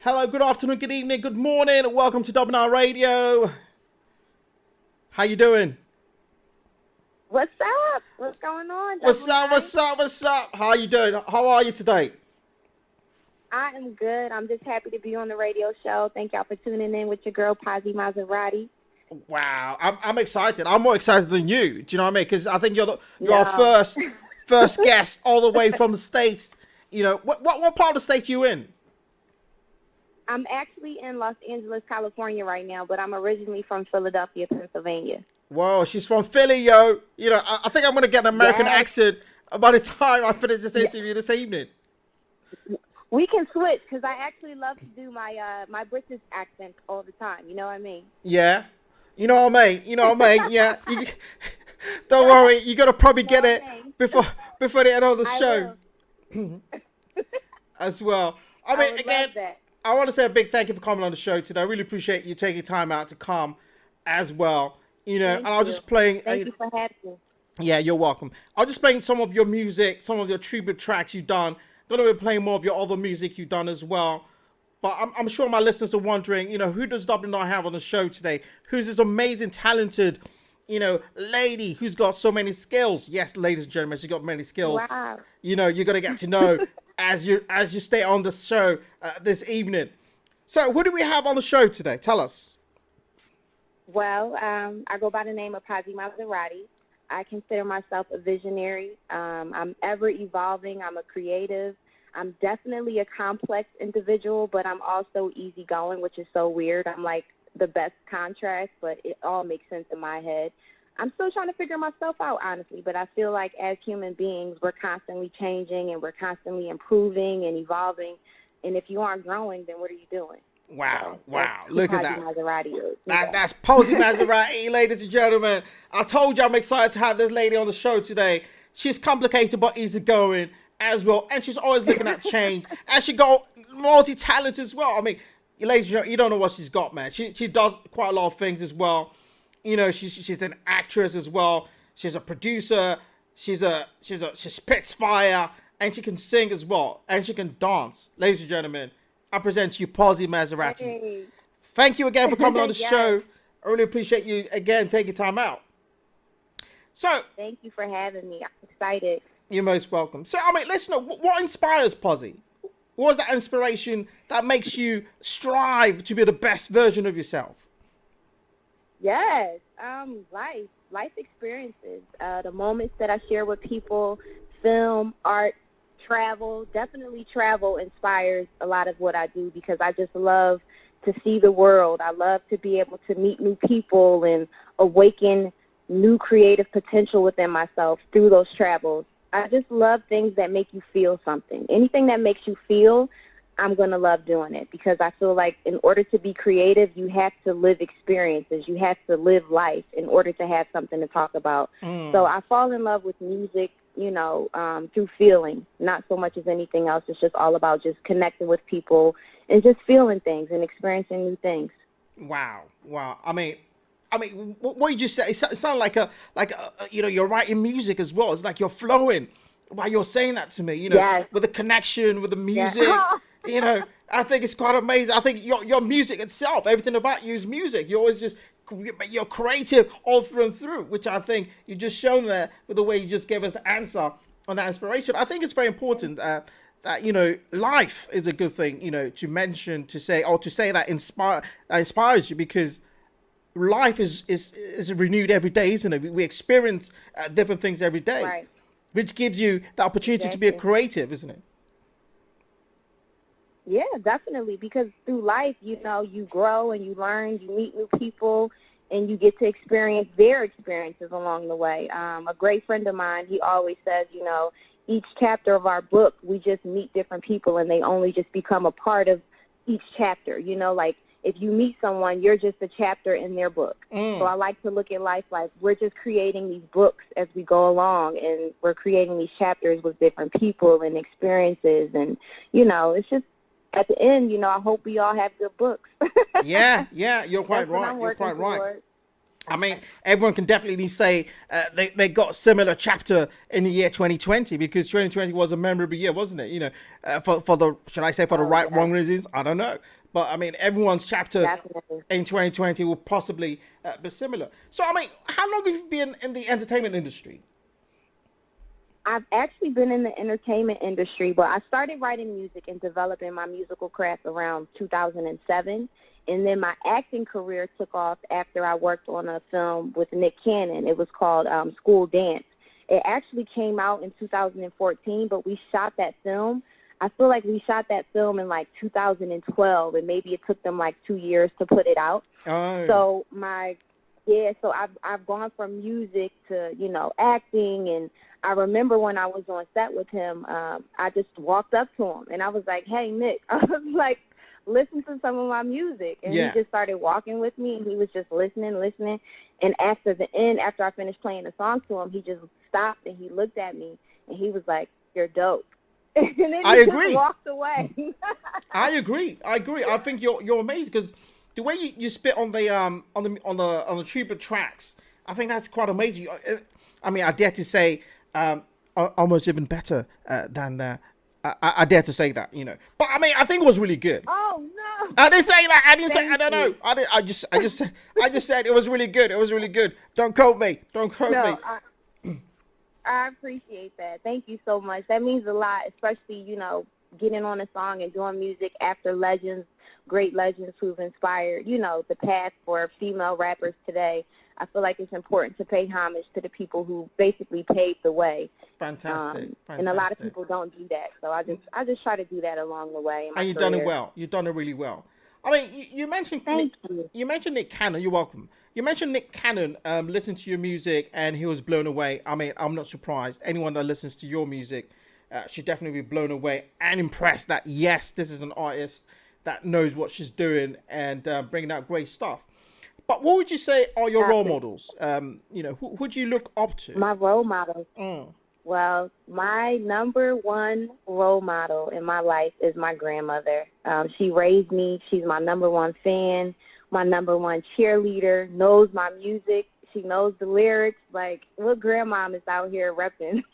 Hello, good afternoon, good evening, good morning. Welcome to Double9Radio. How you doing? What's up? What's going on? What's up? How you doing? How are you today? I am good. I'm just happy to be on the radio show. Thank y'all for tuning in with your girl, Pozzie Mazerati. Wow, I'm excited. I'm more excited than you. Do you know what I mean? Because I think you're our first guest all the way from the States. You know, what part of the state are you in? I'm actually in Los Angeles, California right now, but I'm originally from Philadelphia, Pennsylvania. Whoa, she's from Philly, yo. You know, I think I'm going to get an American accent by the time I finish this interview this evening. We can switch, because I actually love to do my British accent all the time. You know what I mean? Yeah. You know what I mean? Yeah. Don't worry. You got to probably get it before the end of the show. As well. I mean, again, I want to say a big thank you for coming on the show today. I really appreciate you taking time out to come as well. You know, and I was just playing. Thank you for having me. Yeah, you're welcome. I was just playing some of your music, some of your tribute tracks you've done. Going to be playing more of your other music you've done as well. But I'm sure my listeners are wondering, you know, who does Double9 have on the show today? Who's this amazing, talented, you know, lady who's got so many skills? Yes, ladies and gentlemen, she's got many skills. Wow. You know, you're going to get to know as you stay on the show this evening. So, who do we have on the show today? Tell us. Well, I go by the name of Pozzie Mazerati. I consider myself a visionary. I'm ever evolving. I'm a creative. I'm definitely a complex individual, but I'm also easygoing, which is so weird. I'm like the best contrast, but it all makes sense in my head. I'm still trying to figure myself out, honestly, but I feel like as human beings, we're constantly changing and we're constantly improving and evolving. And if you aren't growing, then what are you doing? Wow. Look at that. Mazerati is. That's Pozzie Mazerati, ladies and gentlemen. I told you I'm excited to have this lady on the show today. She's complicated but easygoing as well. And she's always looking at change. And she got multi-talent as well. I mean, ladies and gentlemen, you don't know what she's got, man. She does quite a lot of things as well. You know, she's an actress as well. She's a producer. She spits fire. And she can sing as well. And she can dance. Ladies and gentlemen, I present to you Pozzie Mazerati. Hey. Thank you again for coming on the show. I really appreciate you again taking time out. So, thank you for having me. I'm excited. You're most welcome. So, I mean, listen, what inspires Pozzie? What is that inspiration that makes you strive to be the best version of yourself? Yes, life experiences, the moments that I share with people, film, art, travel. Definitely travel inspires a lot of what I do because I just love to see the world. I love to be able to meet new people and awaken new creative potential within myself through those travels. I just love things that make you feel something. Anything that makes you feel, I'm going to love doing it because I feel like in order to be creative, you have to live experiences. You have to live life in order to have something to talk about. So I fall in love with music, you know, through feeling, not so much as anything else. It's just all about just connecting with people and just feeling things and experiencing new things. Wow. I mean, what you just said, it sounded like a you know, you're writing music as well. It's like you're flowing while you're saying that to me, you know, yes. with the connection, with the music, you know, I think it's quite amazing. I think your music itself, everything about you is music. You're always you're creative all through and through, which I think you just shown there with the way you just gave us the answer on that inspiration. I think it's very important that, you know, life is a good thing, you know, to mention, to say that inspires you because life is renewed every day, isn't it? We experience different things every day, right. Which gives you the opportunity to be a creative, isn't it? Yeah, definitely. Because through life, you know, you grow and you learn, you meet new people, and you get to experience their experiences along the way. A great friend of mine, he always says, you know, each chapter of our book, we just meet different people, and they only just become a part of each chapter. You know, like if you meet someone, you're just a chapter in their book. So I like to look at life like we're just creating these books as we go along, and we're creating these chapters with different people and experiences. And, you know, it's just, at the end, you know, I hope we all have good books. Yeah, you're quite right. You're quite right. I mean, everyone can definitely say they got a similar chapter in the year 2020 because 2020 was a memorable year, wasn't it? You know, for the, should I say for the wrong reasons? I don't know. But I mean, everyone's chapter Definitely. in 2020 will possibly be similar. So, I mean, how long have you been in the entertainment industry? I've actually been in the entertainment industry, but I started writing music and developing my musical craft around 2007. And then my acting career took off after I worked on a film with Nick Cannon. It was called School Dance. It actually came out in 2014, but we shot that film. I feel like we shot that film in like 2012, and maybe it took them like 2 years to put it out. Oh. So so I've gone from music to, acting. And I remember when I was on set with him, I just walked up to him and I was like, "Hey, Nick," I was like, "listen to some of my music." And he just started walking with me, and he was just listening. And after the end, after I finished playing the song to him, he just stopped and he looked at me and he was like, "You're dope." And then I agree. Just walked away. I agree. I think you're amazing because the way you spit on the tuba tracks, I think that's quite amazing. I mean, I dare to say, almost even better than that. I dare to say that, But I mean, I think it was really good. Oh no! I didn't say that. I don't know. Thank I just said it was really good. It was really good. Don't quote me. I appreciate that. Thank you so much. That means a lot, especially, getting on a song and doing music after great legends who've inspired, the path for female rappers today. I feel like it's important to pay homage to the people who basically paved the way. Fantastic. And a lot of people don't do that. So I just try to do that along the way. And you've done it well. You've done it really well. I mean, you mentioned you mentioned Nick Cannon. You're welcome. You mentioned Nick Cannon listened to your music and he was blown away. I mean, I'm not surprised. Anyone that listens to your music should definitely be blown away and impressed that, yes, this is an artist that knows what she's doing and bringing out great stuff. But what would you say are your role models? Who do you look up to? My role models? Well, my number one role model in my life is my grandmother. She raised me. She's my number one fan, my number one cheerleader, knows my music. She knows the lyrics. Like, what grandmom is out here repping?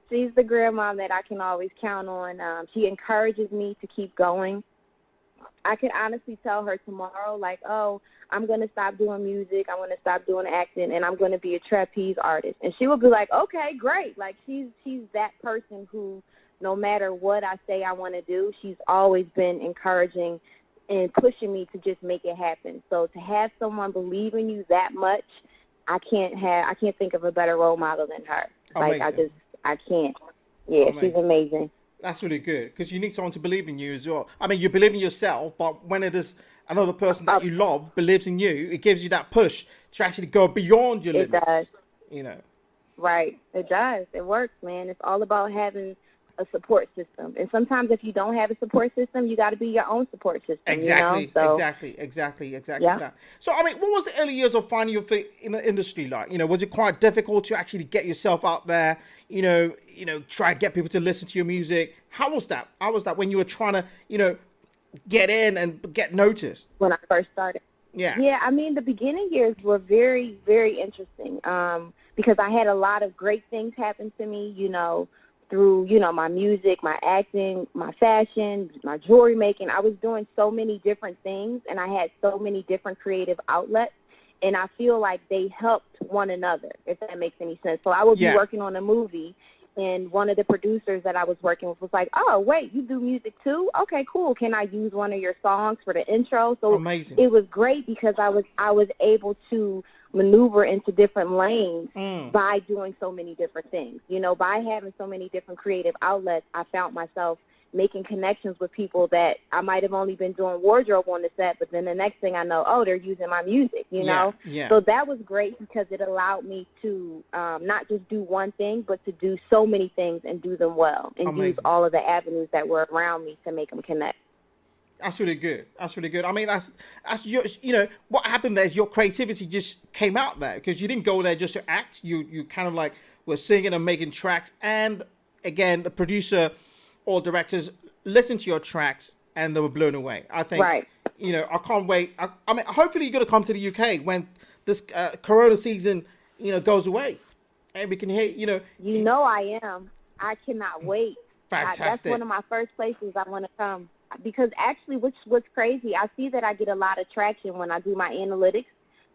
She's the grandmom that I can always count on. She encourages me to keep going. I could honestly tell her tomorrow, like, "Oh, I'm going to stop doing music. I'm going to stop doing acting, and I'm going to be a trapeze artist." And she would be like, "Okay, great." Like, she's that person who, no matter what I say I want to do, she's always been encouraging and pushing me to just make it happen. So to have someone believe in you that much, I can't think of a better role model than her. Amazing. Like, I can't. Yeah, amazing. She's amazing. That's really good because you need someone to believe in you as well. I mean, you believe in yourself, but when it is another person that you love believes in you, it gives you that push to actually go beyond your limits. It does. Right. It does. It works, man. It's all about having a support system. And sometimes if you don't have a support system, you got to be your own support system. Exactly. So, Exactly. Yeah. That. So, I mean, what was the early years of finding your feet in the industry like? Was it quite difficult to actually get yourself out there? Try to get people to listen to your music. How was that? How was that when you were trying to, get in and get noticed? When I first started. Yeah. Yeah, I mean, the beginning years were very, very interesting because I had a lot of great things happen to me, through, my music, my acting, my fashion, my jewelry making. I was doing so many different things, and I had so many different creative outlets. And I feel like they helped one another, if that makes any sense. So I would be working on a movie, and one of the producers that I was working with was like, "Oh, wait, you do music too? Okay, cool. Can I use one of your songs for the intro?" So amazing. It was great because I was able to maneuver into different lanes by doing so many different things. By having so many different creative outlets, I found myself making connections with people that I might have only been doing wardrobe on the set, but then the next thing I know, they're using my music, Yeah. So that was great because it allowed me to not just do one thing, but to do so many things and do them well and amazing. use all of the avenues that were around me to make them connect. That's really good. I mean, that's your, what happened there is your creativity just came out there because you didn't go there just to act. You kind of like were singing and making tracks. And again, the producer or directors listened to your tracks and they were blown away. I think, right. I can't wait. I mean, hopefully you're going to come to the UK when this Corona season, goes away, and we can hear, You know I am. I cannot wait. That's Fantastic. one of my first places I want to come. Because actually, what's crazy, I see that I get a lot of traction when I do my analytics.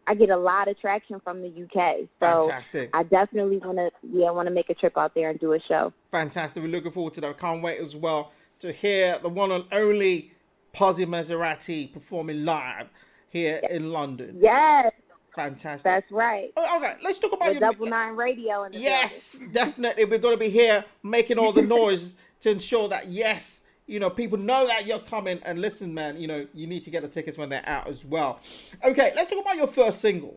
I get a lot of traction from the UK. So Fantastic. I definitely want to make a trip out there and do a show. Fantastic. We're looking forward to that. I can't wait as well to hear the one and only Pozzie Mazerati performing live here in London. Yes. Fantastic. That's right. Okay, let's talk about your Double9Radio in the Yes, definitely. We're going to be here making all the noise to ensure that, yes, people know that you're coming. And listen, man, you need to get the tickets when they're out as well. Okay, let's talk about your first single.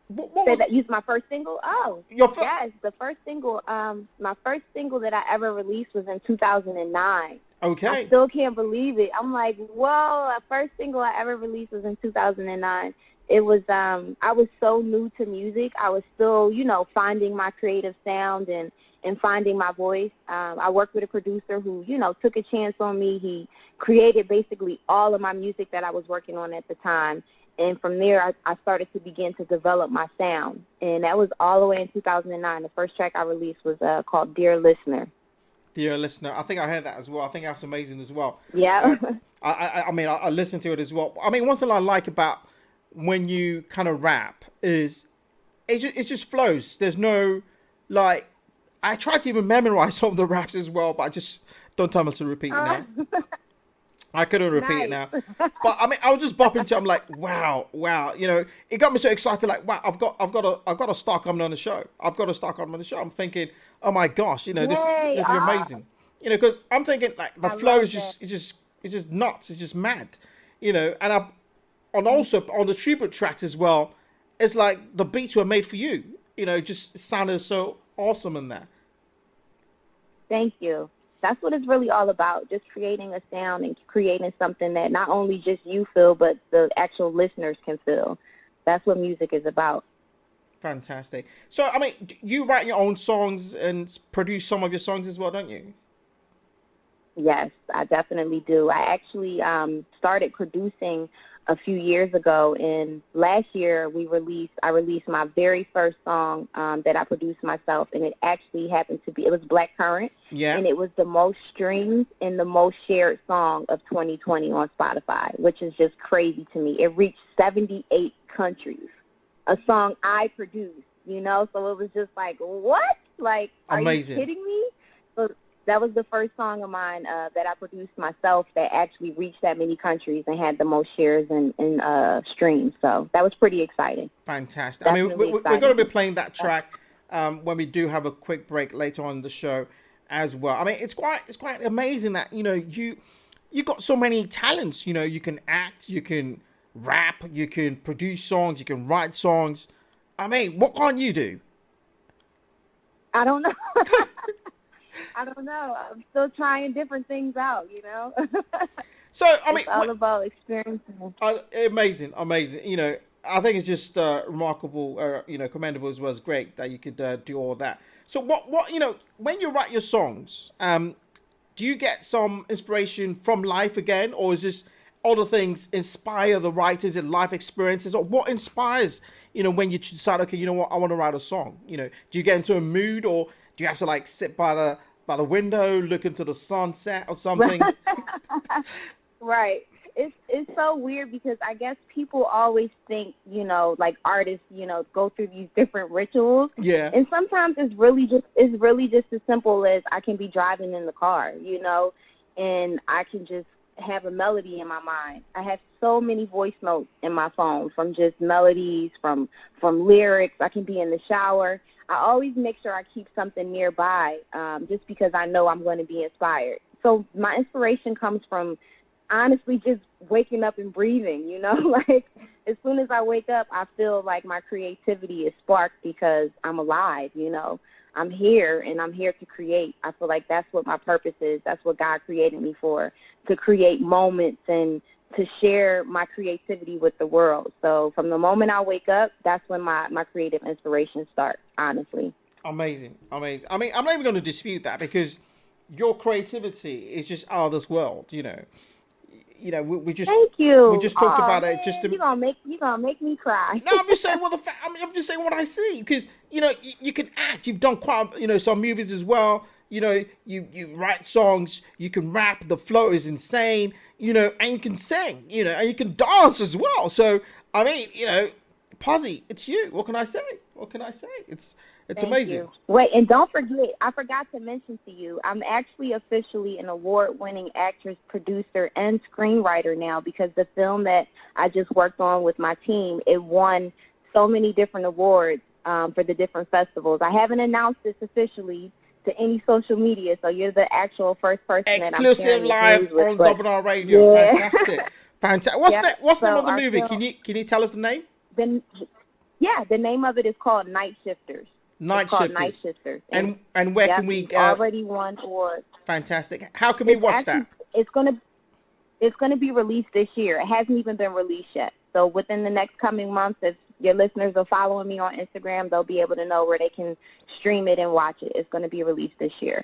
What was that? Use my first single? Oh, yes, the first single. My first single that I ever released was in 2009. Okay. I still can't believe it. I'm like, whoa! The first single I ever released was in 2009. It was I was so new to music. I was still, finding my creative sound and finding my voice. I worked with a producer who, took a chance on me. He created basically all of my music that I was working on at the time. And from there, I started to begin to develop my sound. And that was all the way in 2009. The first track I released was called Dear Listener. Dear Listener. I think I heard that as well. I think that's amazing as well. Yeah. I listened to it as well. I mean, one thing I like about when you kind of rap is it just flows. There's no, I try to even memorize some of the raps as well, but I just don't tell me to repeat it now. I couldn't repeat it now. But I mean, I was just bopping to it. I'm like, wow. It got me so excited. Like, wow, I've got to start coming on the show. I'm thinking, oh my gosh, this is amazing. Because I'm thinking like the flow is just nuts. It's just mad. And also on the tribute tracks as well, it's like the beats were made for you. Just sounded so awesome in that. Thank you. That's what it's really all about, just creating a sound and creating something that not only just you feel, but the actual listeners can feel. That's what music is about. Fantastic. So, I mean, you write your own songs and produce some of your songs as well, don't you? Yes, I definitely do. I actually started producing a few years ago, and last year I released my very first song that I produced myself, and it actually happened to be, it was Black Current, and it was the most streamed and the most shared song of 2020 on Spotify, which is just crazy to me. It reached 78 countries, a song I produced, so it was just like, what? Like, are Amazing. You kidding me? So that was the first song of mine that I produced myself that actually reached that many countries and had the most shares and streams. So that was pretty exciting. Fantastic. Definitely we're going to be playing that track when we do have a quick break later on in the show as well. I mean, it's quite amazing that, you got so many talents. You can act, you can rap, you can produce songs, you can write songs. I mean, what can't you do? I don't know. I don't know. I'm still trying different things out, So, I mean, it's all about experiencing. Amazing. I think it's just remarkable, commendable as well as great that you could do all that. So, what, when you write your songs, do you get some inspiration from life again, or is this other things inspire the writers and life experiences, or what inspires, when you decide, okay, you know what, I want to write a song? Do you get into a mood, or do you have to sit by the window, look into the sunset or something? Right. It's so weird because I guess people always think, artists, go through these different rituals. Yeah. And sometimes it's really just as simple as I can be driving in the car, and I can just have a melody in my mind. I have so many voice notes in my phone from just melodies, from lyrics. I can be in the shower. I always make sure I keep something nearby, just because I know I'm going to be inspired. So my inspiration comes from honestly just waking up and breathing, as soon as I wake up, I feel like my creativity is sparked because I'm alive, I'm here and I'm here to create. I feel like that's what my purpose is. That's what God created me for, to create moments and to share my creativity with the world. So from the moment I wake up, that's when my creative inspiration starts, honestly. Amazing. I mean, I'm not even going to dispute that because your creativity is just out of this world, You know, we just Thank you. we just talked about man, it. Just you gonna make me cry. no, I'm just saying what I'm just saying what I see, because you know you can act. You've done quite some movies as well. You know, you write songs. You can rap. The flow is insane. You know, and you can sing. You know, and you can dance as well. So I mean, Pozzie, it's you. What can I say? What can I say? It's Thank amazing. You. Wait, and don't forget, I forgot to mention to you, I'm actually officially an award-winning actress, producer, and screenwriter now, because the film that I just worked on with my team, it won so many different awards for the different festivals. I haven't announced this officially to any social media, so you're the actual first person Exclusive that I'm live with, on Double9Radio. Yeah. Fantastic. Fantastic. What's the name of the movie? Film, Can you tell us the name? The name of it is called Night Shifters. Night Shifters. And where can we already won awards. Fantastic. How can we watch that? It's gonna be released this year. It hasn't even been released yet. So within the next coming months, if your listeners are following me on Instagram, they'll be able to know where they can stream it and watch it. It's gonna be released this year.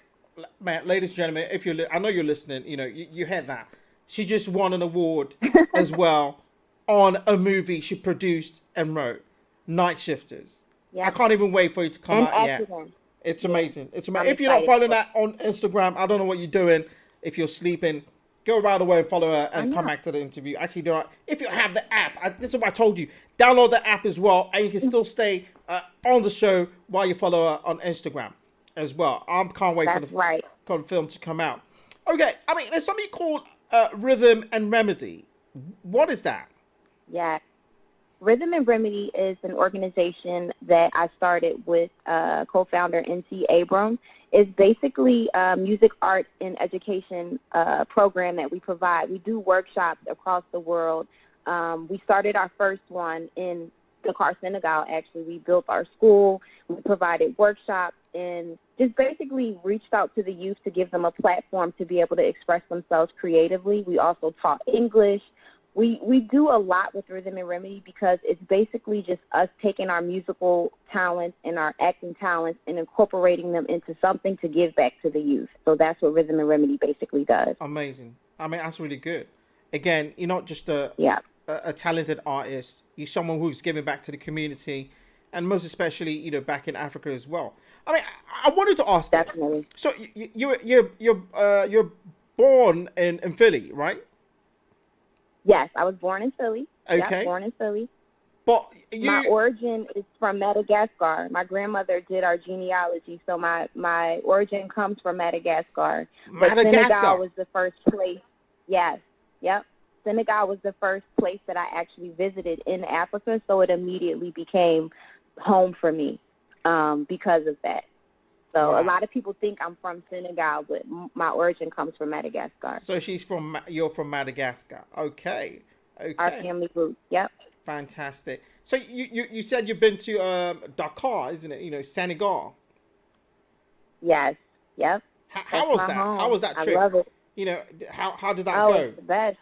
Man, ladies and gentlemen, if I know you're listening, you heard that. She just won an award as well on a movie she produced and wrote, Night Shifters. Yep. I can't even wait for you to come out yet. It's amazing. It's amazing. If you're not following that on Instagram, I don't know what you're doing. If you're sleeping, go right away and follow her and come back to the interview. Actually, if you have the app, this is what I told you. Download the app as well, and you can still stay on the show while you follow her on Instagram as well. I can't wait for the film to come out. Okay, I mean, there's something called Rhythm and Remedy. What is that? Yeah. Rhythm and Remedy is an organization that I started with co-founder NC Abram. It's basically a music, art, and education program that we provide. We do workshops across the world. We started our first one in Dakar, Senegal, actually. We built our school. We provided workshops and just basically reached out to the youth to give them a platform to be able to express themselves creatively. We also taught English. We do a lot with Rhythm and Remedy because it's basically just us taking our musical talents and our acting talents and incorporating them into something to give back to the youth. So that's what Rhythm and Remedy basically does. Amazing. I mean, that's really good. Again, you're not just a talented artist. You're someone who's giving back to the community, and most especially, back in Africa as well. I mean, I wanted to ask this. Definitely. So you're born in Philly, right? Yes, I was born in Philly. Okay. Yep, born in Philly. But my origin is from Madagascar. My grandmother did our genealogy, so my origin comes from Madagascar. But Senegal was the first place. Yes. Yep. Senegal was the first place that I actually visited in Africa, so it immediately became home for me because of that. So a lot of people think I'm from Senegal, but my origin comes from Madagascar. So you're from Madagascar. Okay. Our family roots. Yep. Fantastic. So you said you've been to Dakar, isn't it? Senegal. Yes. Yep. How was that? Home. How was that trip? I love it. How did that go? It's the best.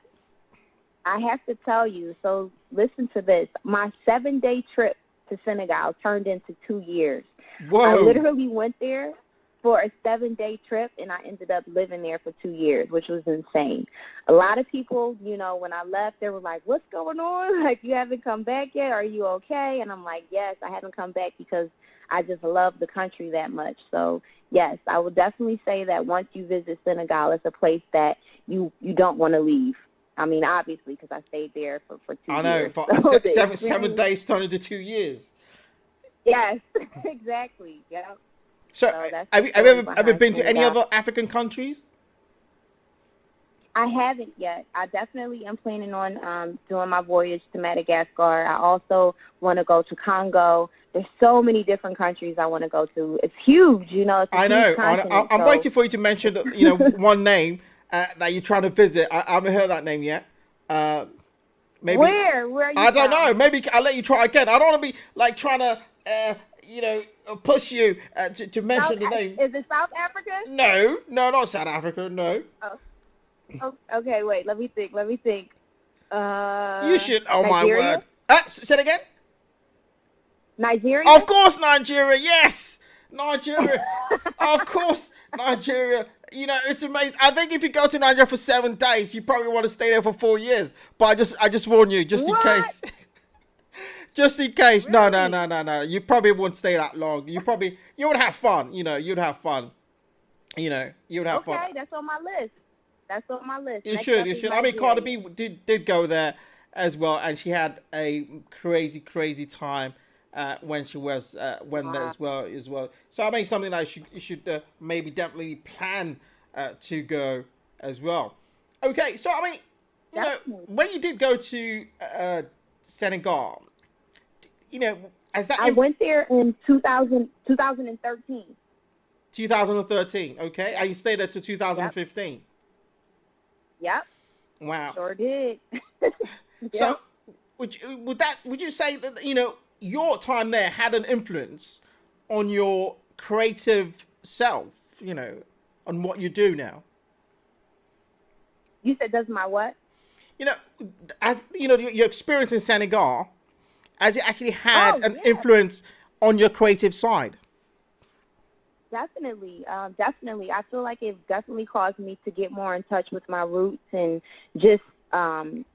I have to tell you. So listen to this. My 7-day trip to Senegal turned into 2 years. Whoa. I literally went there for a 7-day trip, and I ended up living there for 2 years, which was insane. A lot of people, when I left, they were like, what's going on? Like, you haven't come back yet? Are you okay? And I'm like, yes, I haven't come back because I just love the country that much. So, yes, I would definitely say that once you visit Senegal, it's a place that you don't want to leave. I mean, obviously, because I stayed there for 2 years. I know, for so 7 days turned into 2 years. Yes, exactly. Yeah. So have you ever been to any other African countries? I haven't yet. I definitely am planning on doing my voyage to Madagascar. I also want to go to Congo. There's so many different countries I want to go to. It's huge, It's I know. I'm waiting for you to mention one name that you're trying to visit. I haven't heard that name yet. Maybe. Where are you? I don't know. Maybe I'll let you try again. I don't want to be like trying to. Push you to mention the name. Is it South Africa? No, not South Africa. No. Oh, okay, wait. Let me think. You should. Oh Nigeria? My word. Say it again. Nigeria. Of course, Nigeria. Yes, Nigeria. Of course, Nigeria, it's amazing. I think if you go to Nigeria for 7 days, you probably want to stay there for 4 years. But I just warn you, just in What? case. Just in case. No, no, Really? no, no, no. You probably won't stay that long. You would have fun. You'd have fun. You would have fun. Okay, that's on my list. That's on my list. You Next should, up you is should. I mean, Cardi Nigeria. B did go there as well, and she had a crazy, crazy time when she was when that Wow. as well. So I mean, something that you should maybe definitely plan to go as well. Okay, so I mean, Definitely. when you did go to Senegal, you know, as that I in went there in 2013. 2013, okay, and you stayed there till Yep. 2015. Yep. Wow. Sure did. So, Yep. would you say that your time there had an influence on your creative self? On what you do now. You said, does my what? You know, as your experience in Senegal, has it actually had Oh, an yeah. influence on your creative side? Definitely, definitely. I feel like it definitely caused me to get more in touch with my roots and just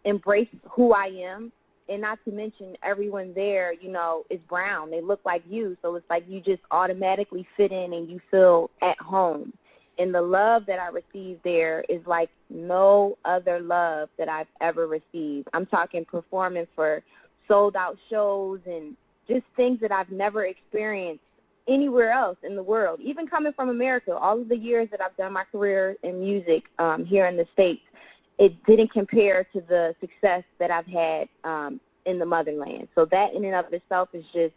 embrace who I am. And not to mention, everyone there, is brown. They look like you, so it's like you just automatically fit in and you feel at home. And the love that I received there is like no other love that I've ever received. I'm talking performing for sold out shows and just things that I've never experienced anywhere else in the world. Even coming from America, all of the years that I've done my career in music here in the States, it didn't compare to the success that I've had in the motherland. So that in and of itself is just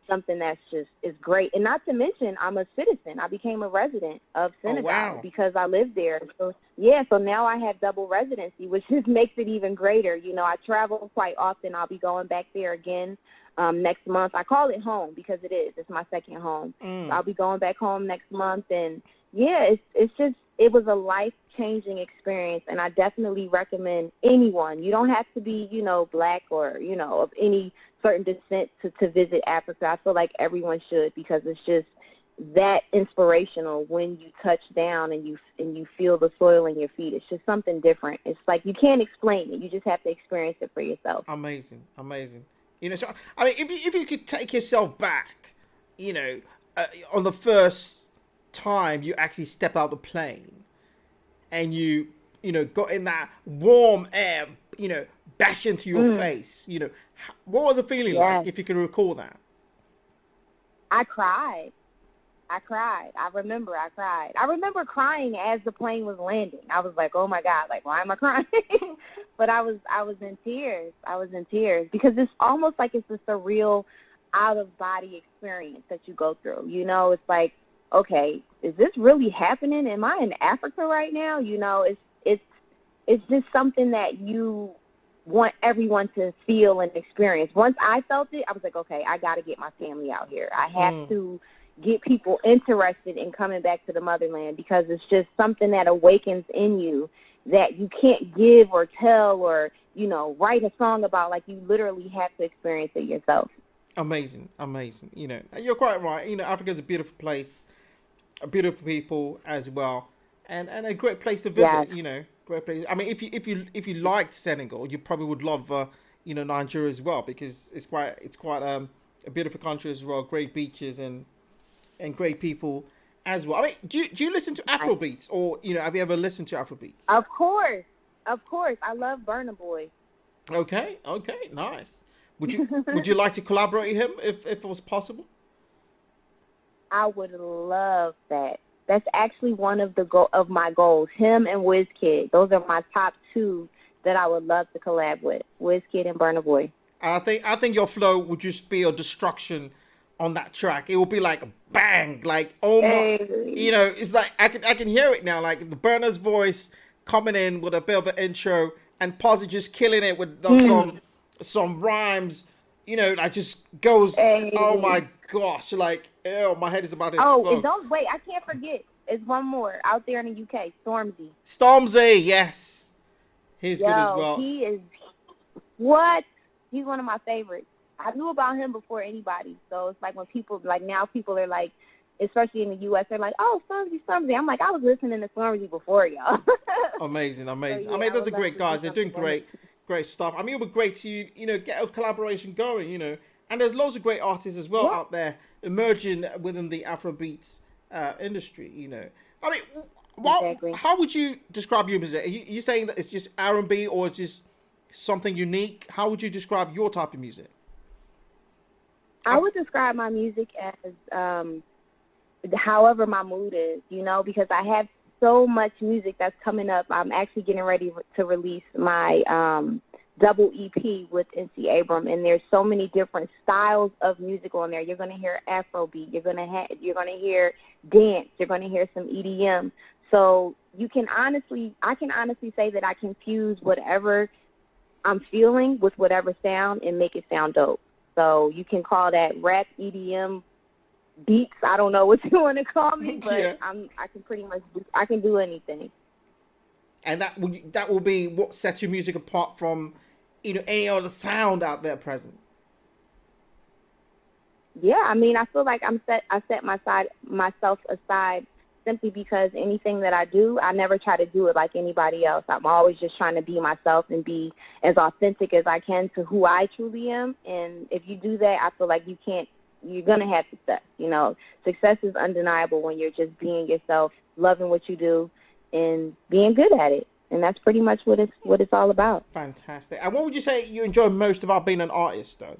something that's just is great. And not to mention, I'm a citizen. I became a resident of Oh Senegal wow, because I lived there. So yeah, so now I have double residency, which just makes it even greater. I travel quite often. I'll be going back there again next month. I call it home because it is. It's my second home. So I'll be going back home next month, and yeah, it was a life changing experience, and I definitely recommend anyone. You don't have to be black or of any certain descent to visit Africa. I feel like everyone should because it's just that inspirational when you touch down and you feel the soil in your feet. It's just something different. It's like you can't explain it. You just have to experience it for yourself. amazing, amazing. So I mean, if you could take yourself back, you know, on the first time you actually stepped out of the plane and you got in that warm air, bash into your Mm, face, what was the feeling like, yes. if you can recall that? I cried. I cried. I cried. I remember crying as the plane was landing. I was like, "Oh my God, like why am I crying?" But I was in tears. I was in tears because it's almost like it's a surreal out of body experience that you go through. It's like, okay, is this really happening? Am I in Africa right now? It's just something that you want everyone to feel and experience. Once I felt it, I was like, okay, I got to get my family out here. I have Mm, to get people interested in coming back to the motherland because it's just something that awakens in you that you can't give or tell or, write a song about. Like, you literally have to experience it yourself. amazing, amazing. You're quite right. Africa's a beautiful place, a beautiful people as well, and a great place to Yes. visit. Great place. I mean, if you liked Senegal, you probably would love Nigeria as well, because it's quite a beautiful country as well. Great beaches and great people as well. I mean, do you listen to I, Afrobeats, or have you ever listened to Afrobeats? of course. Of course. I love Burna Boy. Okay, okay, nice. Would you like to collaborate with him if it was possible? I would love that. That's actually one of of my goals. Him and Wizkid. Those are my top two that I would love to collab with. Wizkid and Burna Boy. I think your flow would just be a destruction on that track. It will be like a bang, like oh my, Hey. it's like I can hear it now, like the Burner's voice coming in with a bit of an intro, and Pozzie just killing it with Mm. some rhymes, that just goes. Oh Hey. my gosh, like ew, my head is about to Oh, and explode. don't wait. I can't forget. It's one more out there in the UK. Stormzy. Stormzy, yes, he's good as Yo, well. he is what? He's one of my favorites. I knew about him before anybody. So it's like when people like now people are like especially in the U.S., they're like, "Oh, Stormzy." I'm like, I was listening to Stormzy before y'all. Amazing. So, I yeah, mean, I those would are love great to do guys. They're doing something on it. great stuff. I mean, it would be great to, get a collaboration going, And there's loads of great artists as well Yeah, out there emerging within the Afrobeats industry. I mean, exactly. how would you describe your music? Are you saying that it's just R&B or it's just something unique? How would you describe your type of music? I would describe my music as however my mood is, because I have so much music that's coming up. I'm actually getting ready to release my double EP with NC Abram, and there's so many different styles of music on there. You're going to hear Afrobeat, you're going to hear dance, you're going to hear some EDM. So I can honestly say that I can fuse whatever I'm feeling with whatever sound and make it sound dope. So you can call that rap, EDM, beats. I don't know what you want to call me, but Yeah. I can pretty much I can do anything. And that will be what sets your music apart from, any other sound out there present. Yeah, I mean, I feel like I set myself aside simply because anything that I do, I never try to do it like anybody else. I'm always just trying to be myself and be as authentic as I can to who I truly am. And if you do that, I feel like you're going to have success. Success is undeniable when you're just being yourself, loving what you do, and being good at it. And that's pretty much what it's all about. Fantastic. And what would you say you enjoy most about being an artist, though?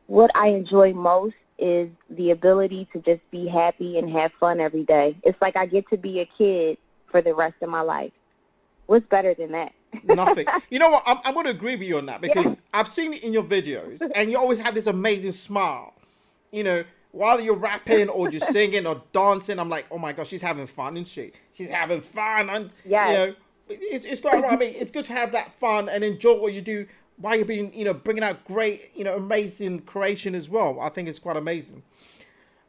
What I enjoy most is the ability to just be happy and have fun every day. It's like I get to be a kid for the rest of my life. What's better than that? Nothing. You know what? I'm going to agree with you on that because I've seen it in your videos and you always have this amazing smile. While you're rapping or you're singing or dancing, I'm like, oh my gosh, she's having fun, isn't she? She's having fun. And, it's quite right. I mean, it's good to have that fun and enjoy what you do while you're being, bringing out great, amazing creation as well. I think it's quite amazing.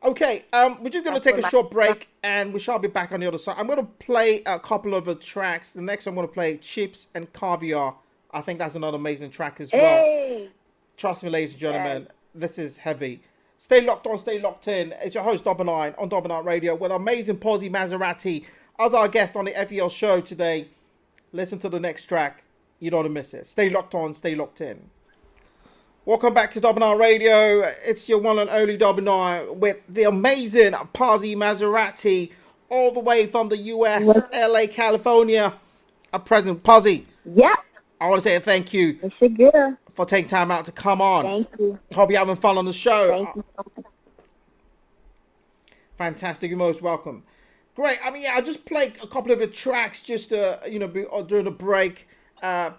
Okay, we're just going to take a short break and we shall be back on the other side. I'm going to play a couple of the tracks. The next I'm going to play Chips and Caviar. I think that's another amazing track as well. Hey! Trust me, ladies and gentlemen, this is heavy. Stay locked on, stay locked in. It's your host, Double9, on Double9Radio with amazing Pozzie Mazerati as our guest on the FEL show today. Listen to the next track. You don't want to miss it. Stay locked on, stay locked in. Welcome back to Double9Radio. It's your one and only Double9 with the amazing Pozzie Mazerati all the way from the US, LA, California. At present, Pozzie. Yep. I want to say thank you It's a good. for taking time out to come on. Thank you. Hope you're having fun on the show. Thank you so much. Fantastic. You're most welcome. Great. I mean, I just played a couple of the tracks just during the break.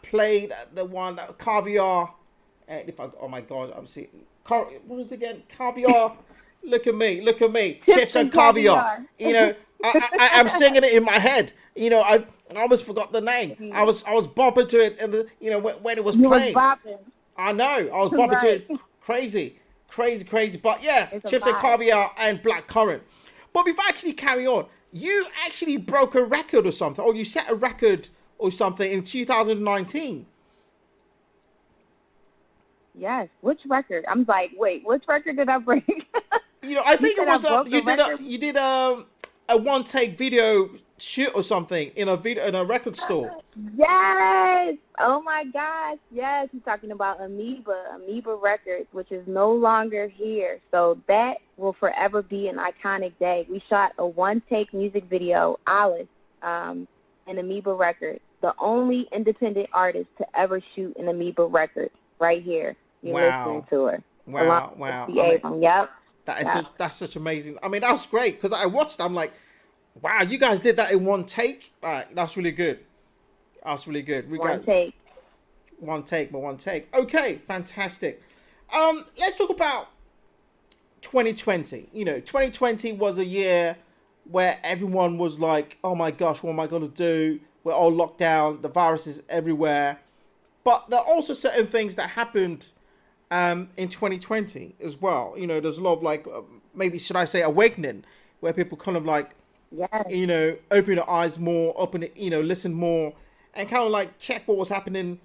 Played the one, Caviar. Oh my God, I'm seeing. What was it again? Caviar. Look at me. Chips and caviar. I'm singing it in my head. I almost forgot the name. I was bopping to it, and when it was playing. I know, I was bopping to it. Crazy. But yeah, Chips and Caviar and Black Currant. But before I actually carry on, you actually broke a record or something, or you set a record or something in 2019. Yes. Which record? I'm like, wait, which record did I break? I think it was you did a one take video shoot or something in a record store. Yes. Oh my gosh. Yes. He's talking about Amoeba Records, which is no longer here. So that will forever be an iconic day. We shot a one take music video, Alice, and Amoeba Records, the only independent artist to ever shoot an Amoeba Record right here. You're listening to her. Wow. Yep. That's such amazing. I mean, that's great because I watched. I'm like, wow, you guys did that in one take. That's really good. One take. Okay, fantastic. Let's talk about 2020. 2020 was a year where everyone was like, oh my gosh, what am I going to do? We're all locked down. The virus is everywhere. But there are also certain things that happened in 2020 as well. There's a lot of maybe should I say awakening, where people kind of like, open their eyes more, listen more, and kind of check what was happening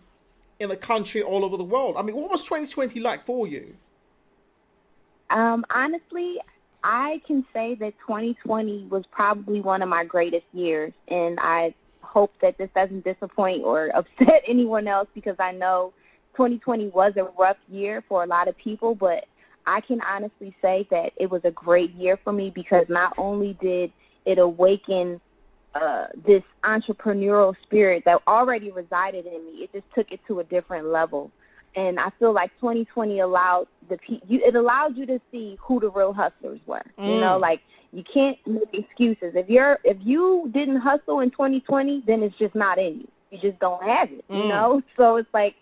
in the country all over the world. I mean, what was 2020 like for you? Honestly, I can say that 2020 was probably one of my greatest years, and I hope that this doesn't disappoint or upset anyone else, because I know 2020 was a rough year for a lot of people, but I can honestly say that it was a great year for me, because not only did it awaken this entrepreneurial spirit that already resided in me, it just took it to a different level. And I feel like 2020 allowed it allowed you to see who the real hustlers were. You know, like, you can't make excuses. If you didn't hustle in 2020, then it's just not in you. You just don't have it. You know, so it's like,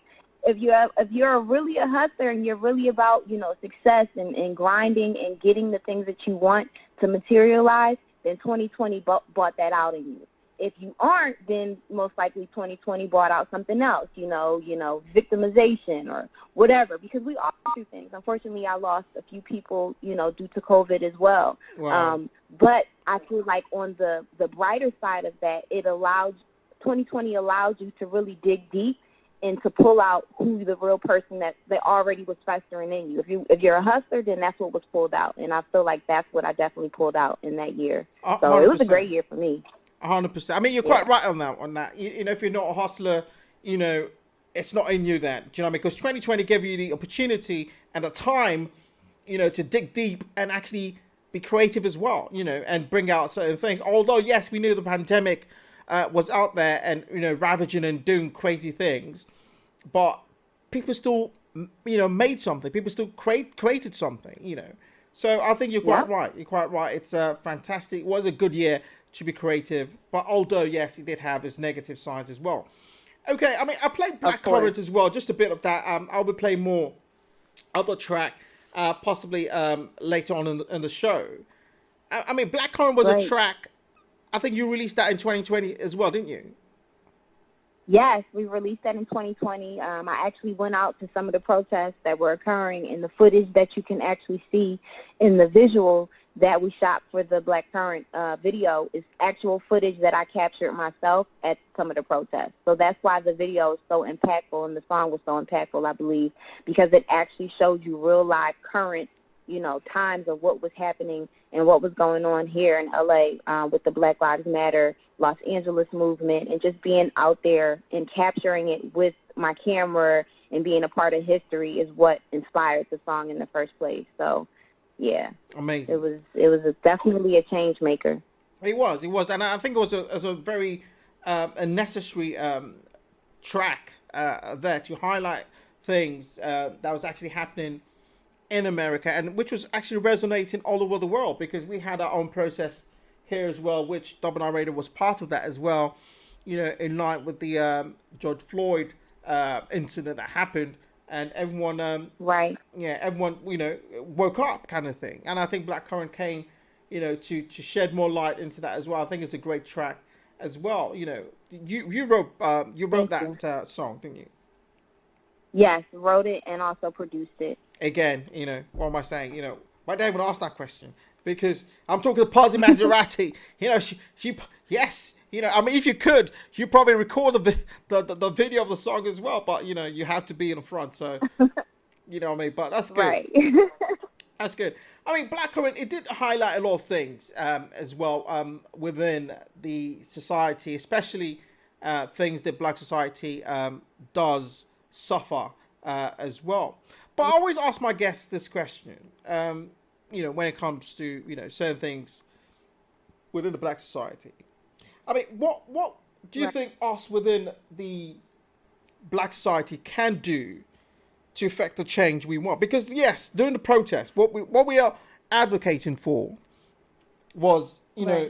if you're really a hustler and you're really about, you know, success and grinding and getting the things that you want to materialize, then 2020 brought that out in you. If you aren't, then most likely 2020 brought out something else, you know, victimization or whatever, because we all do things. Unfortunately, I lost a few people, you know, due to COVID as well. Wow. But I feel like on the brighter side of that, 2020 allowed you to really dig deep and to pull out who the real person that already was festering in you. If you're a hustler, then that's what was pulled out. And I feel like that's what I definitely pulled out in that year. 100%. So it was a great year for me. 100%. I mean, you're quite right on that. You know, if you're not a hustler, you know, it's not in you then. Do you know what I mean? Because 2020 gave you the opportunity and the time, you know, to dig deep and actually be creative as well, you know, and bring out certain things. Although, yes, we knew the pandemic was out there and, you know, ravaging and doing crazy things, but people still, you know, made something. People still created something, you know. So I think you're quite right. You're quite right. It's fantastic. It was a good year to be creative, but although, yes, it did have its negative sides as well. Okay, I mean, I played Blackcurrant as well, just a bit of that. I'll be playing more other track, possibly later on in the show. I mean, Blackcurrant was a track, I think you released that in 2020 as well, didn't you? Yes, we released that in 2020. I actually went out to some of the protests that were occurring, and the footage that you can actually see in the visual that we shot for the Blackcurrant video is actual footage that I captured myself at some of the protests. So that's why the video is so impactful and the song was so impactful, I believe, because it actually showed you real live current, you know, times of what was happening and what was going on here in LA with the Black Lives Matter, Los Angeles movement, and just being out there and capturing it with my camera and being a part of history is what inspired the song in the first place. So, yeah, amazing. It was definitely a change maker. It was, and I think it was a very a necessary track there to highlight things that was actually happening in America, and which was actually resonating all over the world, because we had our own process here as well, which Double9Radio was part of that as well. You know, in line with the George Floyd incident that happened. And everyone, everyone, you know, woke up, kind of thing. And I think Blackcurrant came, you know, to shed more light into that as well. I think it's a great track as well. You know, you wrote that song, didn't you? Yes, wrote it and also produced it. Again, you know, what am I saying? You know, why did I even ask that question? Because I'm talking to Pozzie Mazerati. You know, she yes. You know, I mean, if you could, you probably record the video of the song as well. But, you know, you have to be in the front. So, you know what I mean? But that's good. Right. That's good. I mean, Blackcurrant, it did highlight a lot of things as well within the society, especially things that Black society does suffer as well. But I always ask my guests this question, you know, when it comes to, you know, certain things within the Black society. I mean, what do you think us within the Black society can do to affect the change we want? Because yes, during the protest, what we are advocating for was, you know,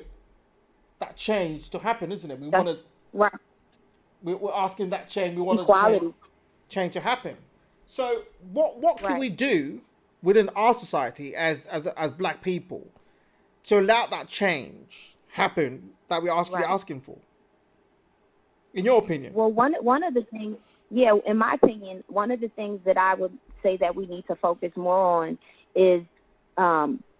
that change to happen, isn't it? We want to. We're asking that change. We want change to happen. So what can we do within our society as Black people to allow that change happen that we're asking for, in your opinion? Well, one of the things, in my opinion, one of the things that I would say that we need to focus more on is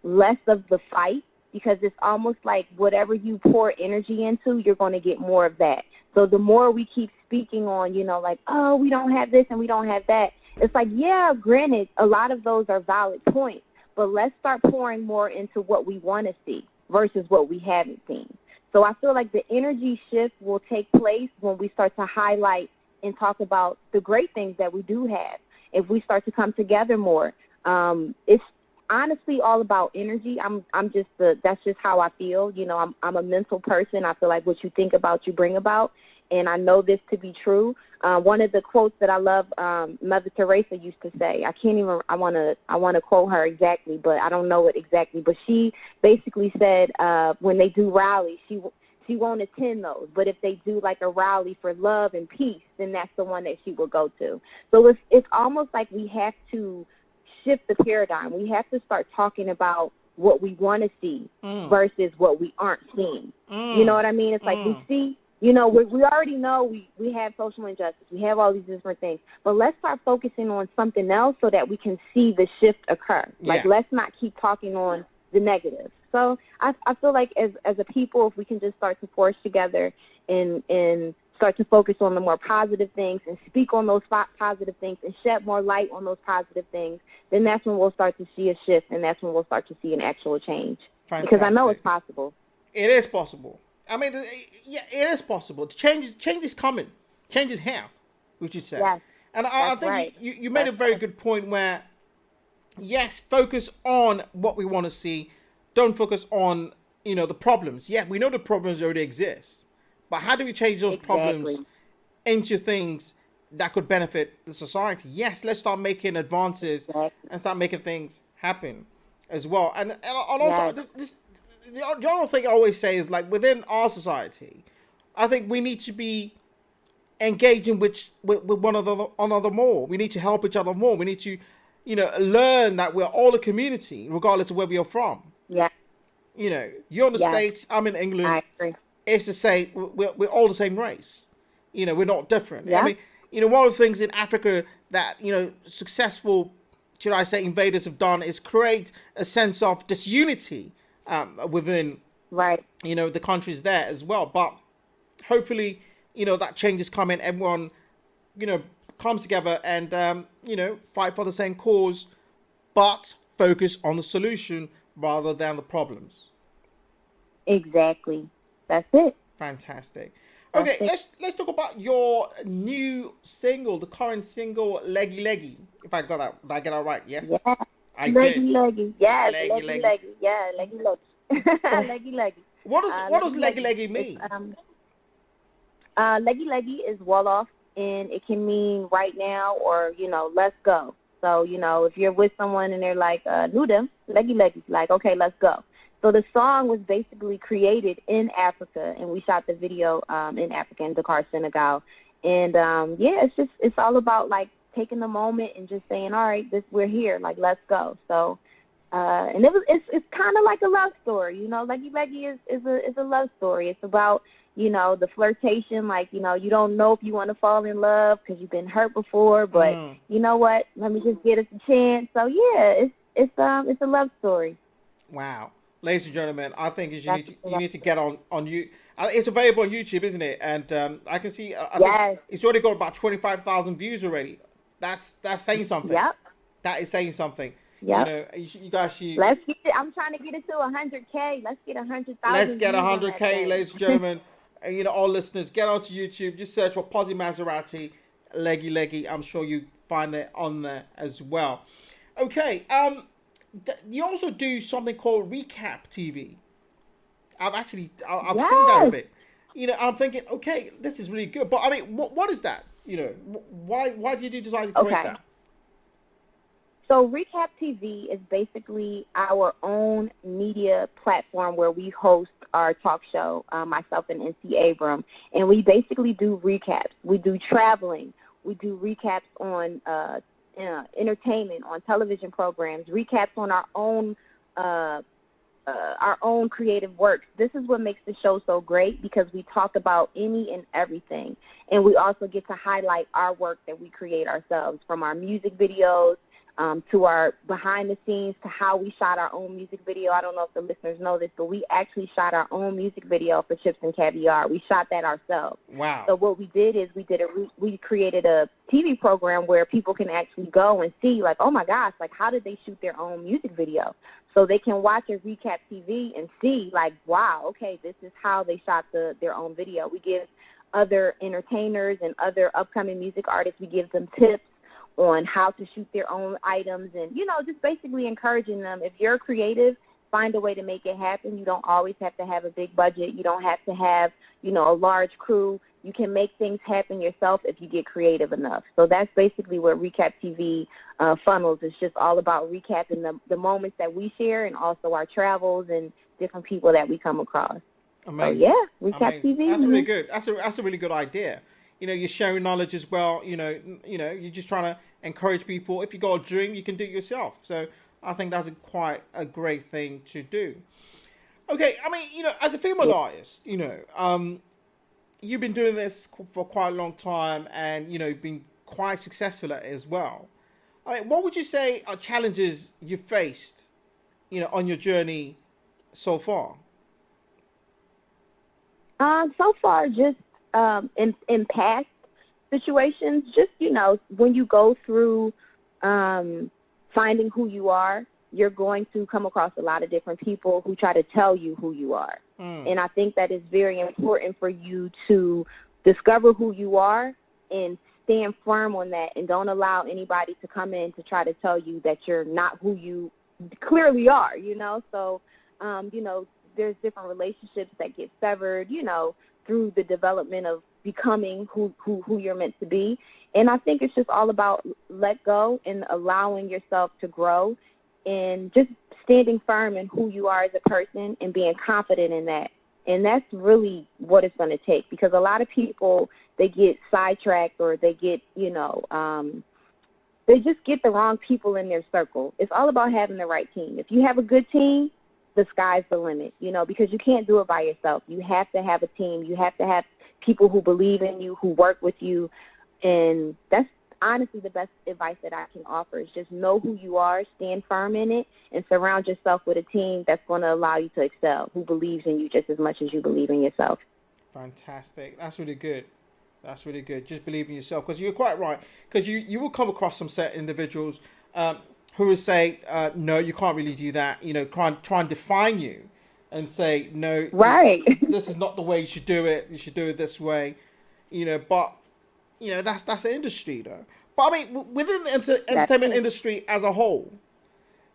less of the fight, because it's almost like whatever you pour energy into, you're going to get more of that. So the more we keep speaking on, you know, like, oh, we don't have this and we don't have that, it's like, yeah, granted, a lot of those are valid points, but let's start pouring more into what we want to see versus what we haven't seen. So I feel like the energy shift will take place when we start to highlight and talk about the great things that we do have. If we start to come together more, it's honestly all about energy. That's just how I feel. You know, I'm a mental person. I feel like what you think about, you bring about. And I know this to be true. One of the quotes that I love, Mother Teresa used to say, I want to quote her exactly, but I don't know it exactly. But she basically said, when they do rallies, she won't attend those. But if they do like a rally for love and peace, then that's the one that she will go to. So it's almost like we have to shift the paradigm. We have to start talking about what we want to see versus what we aren't seeing. You know what I mean? It's like we see. You know, we already know we have social injustice. We have all these different things. But let's start focusing on something else so that we can see the shift occur. Like, let's not keep talking on the negative. So I feel like as a people, if we can just start to force together and start to focus on the more positive things and speak on those positive things and shed more light on those positive things, then that's when we'll start to see a shift, and that's when we'll start to see an actual change. Fantastic. Because I know it's possible. It is possible. I mean, yeah, it is possible. Change is coming. Change is here, would you say? Yes, and I think right. you made a very good point where, yes, focus on what we want to see. Don't focus on, the problems. Yeah, we know the problems already exist. But how do we change those problems into things that could benefit the society? Yes, let's start making advances and start making things happen as well. And also, the other thing I always say is, like, within our society, I think we need to be engaging with one another more. We need to help each other more. We need to, learn that we're all a community, regardless of where we are from. Yeah. You're in the States, I'm in England. I agree. It's the same. We're all the same race. We're not different. Yeah. I mean, one of the things in Africa that, successful, should I say, invaders have done is create a sense of disunity within, the countries there as well. But hopefully, that change is coming. Everyone, comes together and, fight for the same cause, but focus on the solution rather than the problems. Exactly. That's it. Fantastic. Okay, let's talk about your new single, the current single, Leggy Leggy. If I got that, did I get that right? Yes. Yeah. Leggy Leggy. Yes. Leggy. Yeah, Leggy Leggy. Leggy Leggy. What does Leggy Leggy mean? Leggy Leggy is well off, and it can mean right now or let's go. So if you're with someone and they're like knew them, Leggy Leggy, like okay, let's go. So the song was basically created in Africa, and we shot the video in Africa, in Dakar, Senegal. And it's all about like taking the moment and just saying, all right, we're here, like let's go. So and it's kind of like a love story, Leggy Leggy is a love story. It's about the flirtation, like you don't know if you want to fall in love because you've been hurt before, but you know what? Let me just get us a chance. So yeah, it's a love story. Wow. Ladies and gentlemen, I think you need to get on you. It's available on YouTube, isn't it? And I can see. I think it's already got about 25,000 views already. That's saying something. Yep. That is saying something. Yep. You guys. Let's get it. I'm trying to get it to 100K. Let's get 100,000. Let's get 100K, ladies and gentlemen. And all listeners, get onto YouTube. Just search for Pozzie Mazerati, Leggy Leggy. I'm sure you find it on there as well. Okay. You also do something called Recap TV. I've seen that a bit. I'm thinking, okay, this is really good. But I mean, what is that? Why did you decide to create that? So Recap TV is basically our own media platform where we host our talk show, myself and NC Abram, and we basically do recaps. We do traveling. We do recaps on entertainment, on television programs, recaps on our own creative works. This is what makes the show so great because we talk about any and everything, and we also get to highlight our work that we create ourselves, from our music videos to our behind the scenes, to how we shot our own music video. I don't know if the listeners know this, but we actually shot our own music video for Chips and Caviar. We shot that ourselves. Wow. So what we did is we created a TV program where people can actually go and see, like, oh my gosh, like, how did they shoot their own music video? So they can watch a recap TV and see, like, wow, okay, this is how they shot their own video. We give other entertainers and other upcoming music artists, we give them tips on how to shoot their own items, and, you know, just basically encouraging them. If you're creative, find a way to make it happen. You don't always have to have a big budget. You don't have to have, you know, a large crew. You can make things happen yourself if you get creative enough. So that's basically what Recap TV funnels. It's just all about recapping the moments that we share, and also our travels and different people that we come across. Amazing. So, yeah, Recap Amazing. TV. That's really good. That's a really good idea. You know, you're sharing knowledge as well. You know, you're just trying to encourage people. If you got a dream, you can do it yourself. So I think that's quite a great thing to do. Okay, I mean, you know, as a female artist, you know, you've been doing this for quite a long time, and, you know, been quite successful at it as well. I mean, what would you say are challenges you faced, you know, on your journey so far? So far, just in past situations, just, you know, when you go through finding who you are, you're going to come across a lot of different people who try to tell you who you are. And I think that is very important for you to discover who you are and stand firm on that, and don't allow anybody to come in to try to tell you that you're not who you clearly are, you know. So, you know, there's different relationships that get severed, you know, through the development of becoming who you're meant to be. And I think it's just all about let go and allowing yourself to grow, and just standing firm in who you are as a person and being confident in that. And that's really what it's going to take, because a lot of people, they get sidetracked, or they get, you know, they just get the wrong people in their circle. It's all about having the right team. If you have a good team, the sky's the limit, you know, because you can't do it by yourself. You have to have a team. You have to have people who believe in you, who work with you. And that's honestly the best advice that I can offer, is just know who you are, stand firm in it, and surround yourself with a team that's going to allow you to excel, who believes in you just as much as you believe in yourself. Fantastic. That's really good. That's really good. Just believe in yourself, because you're quite right. Because you will come across some certain individuals who will say, no, you can't really do that. You know, try and define you and say, no, right, this is not the way you should do it. You should do it this way. You know, but, you know, that's an industry, though. But, I mean, within the entertainment industry as a whole,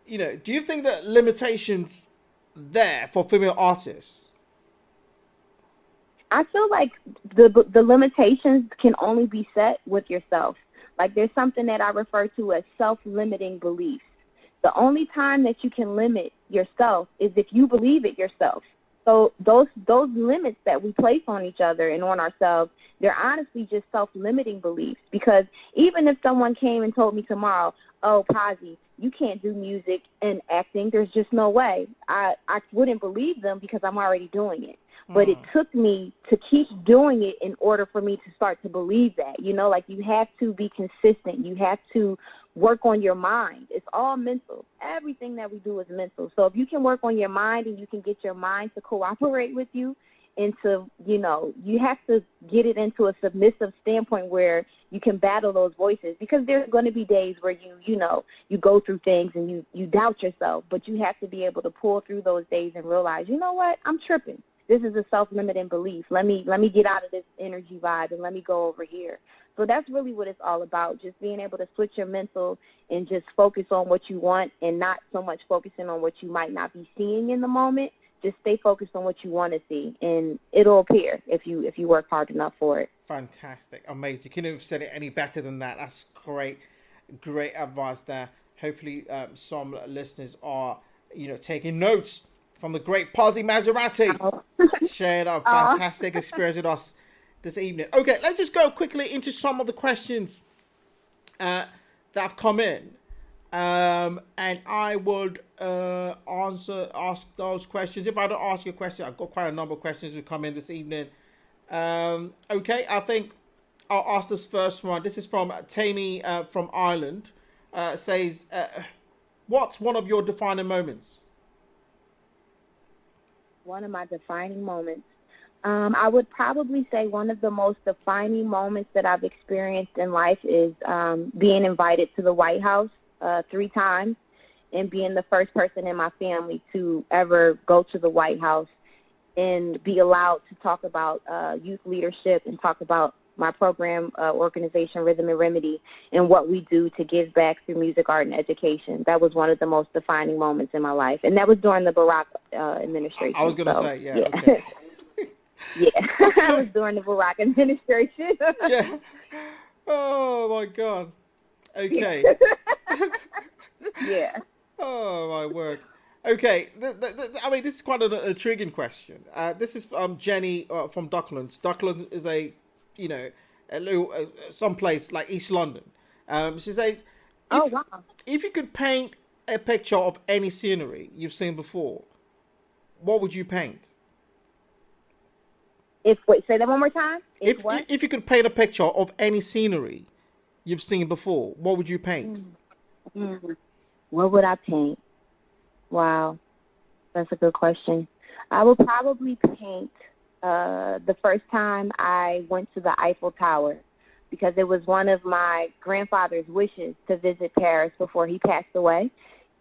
you know, do you think that limitations there for female artists? I feel like the limitations can only be set with yourself. Like, there's something that I refer to as self-limiting beliefs. The only time that you can limit yourself is if you believe it yourself. So those limits that we place on each other and on ourselves, they're honestly just self-limiting beliefs. Because even if someone came and told me tomorrow, oh, Pozzie, you can't do music and acting, there's just no way, I wouldn't believe them, because I'm already doing it. But it took me to keep doing it in order for me to start to believe that. You know, like, you have to be consistent. You have to work on your mind. It's all mental. Everything that we do is mental. So if you can work on your mind, and you can get your mind to cooperate with you, into, you know, you have to get it into a submissive standpoint where you can battle those voices, because there's going to be days where you go through things and you doubt yourself, but you have to be able to pull through those days and realize, you know what, I'm tripping. This is a self-limiting belief. Let me get out of this energy vibe and let me go over here. So that's really what it's all about, just being able to switch your mental and just focus on what you want, and not so much focusing on what you might not be seeing in the moment. Just stay focused on what you want to see, and it'll appear if you work hard enough for it. Fantastic. Amazing. You couldn't have said it any better than that. That's great advice there. Hopefully some listeners are, you know, taking notes from the great Pozzie Mazerati, sharing a fantastic experience with us this evening. Okay, let's just go quickly into some of the questions that have come in. And I would ask those questions. If I don't ask you a question, I've got quite a number of questions that come in this evening. Okay, I think I'll ask this first one. This is from Tammy from Ireland. says, what's one of your defining moments? One of my defining moments. I would probably say one of the most defining moments that I've experienced in life is being invited to the White House 3 times and being the first person in my family to ever go to the White House and be allowed to talk about youth leadership and talk about my program organization, Rhythm and Remedy, and what we do to give back through music, art, and education. That was one of the most defining moments in my life. And that was during the Barack administration. I was going to say, yeah. Okay. Yeah, I was during the Barack administration. Yeah. Oh, my God. Okay. Yeah. Oh, my word. Okay, I mean, this is quite an intriguing question. This is Jenny from Docklands. Docklands is a little someplace like East London. She says, "Oh wow! If you could paint a picture of any scenery you've seen before, what would you paint?" Say that one more time. If you could paint a picture of any scenery you've seen before, what would you paint? What would I paint? Wow, that's a good question. I would probably paint the first time I went to the Eiffel Tower, because it was one of my grandfather's wishes to visit Paris before he passed away,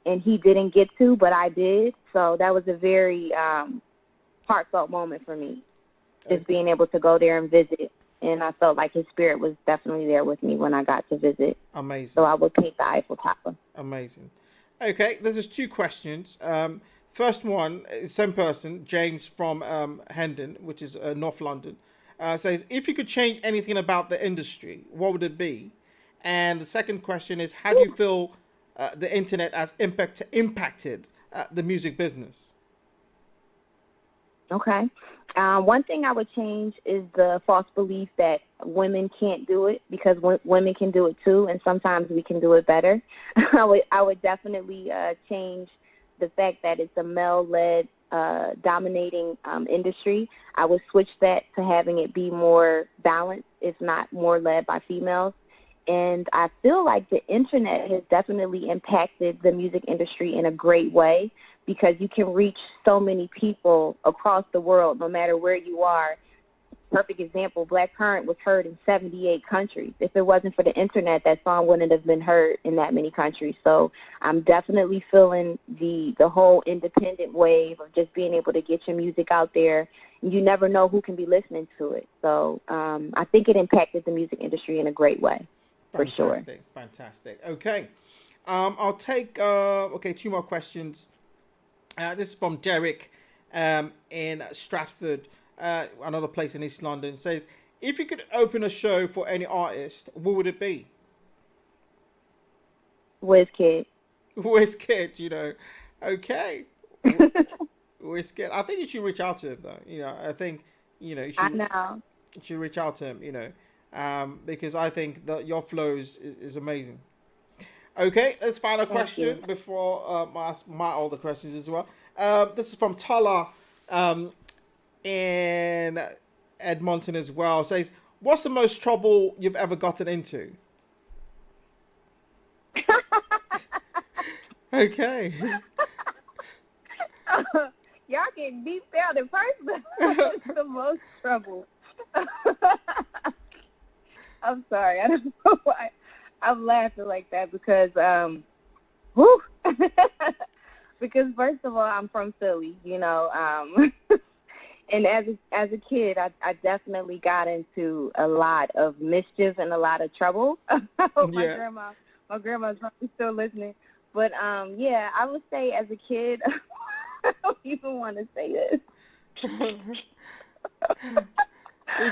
and he didn't get to, but I did. So that was a very heartfelt moment for me, just being able to go there and visit. And I felt like his spirit was definitely there with me when I got to visit. Amazing. So I would paint the Eiffel Tower. Amazing. Okay, there's just 2 questions. First one, same person, James from Hendon, which is North London, says, if you could change anything about the industry, what would it be? And the second question is, how do you feel the internet has impacted the music business? Okay. One thing I would change is the false belief that women can't do it, because women can do it too, and sometimes we can do it better. I would definitely change the fact that it's a male-led, dominating industry. I would switch that to having it be more balanced, if not more led by females. And I feel like the internet has definitely impacted the music industry in a great way, because you can reach so many people across the world, no matter where you are. Perfect example, Black Current was heard in 78 countries. If it wasn't for the internet, that song wouldn't have been heard in that many countries. So I'm definitely feeling the whole independent wave of just being able to get your music out there. You never know who can be listening to it. So I think it impacted the music industry in a great way, for sure. Fantastic. Okay. I'll take 2 more questions. This is from Derek in Stratford, another place in East London. It says, if you could open a show for any artist, what would it be? Wizkid. Wizkid, Okay. Wizkid. I think you should reach out to him, though. I think, you should reach out to him, because I think that your flow is amazing. Okay, let's find a question before I ask my other questions as well. This is from Tala in Edmonton as well. It says, what's the most trouble you've ever gotten into? Okay. Y'all getting deep down in person. What's the most trouble? I'm sorry. I don't know why I'm laughing like that, because, because first of all, I'm from Philly, and as a kid, I definitely got into a lot of mischief and a lot of trouble. My grandma's probably still listening, but I would say as a kid, I don't even want to say this. You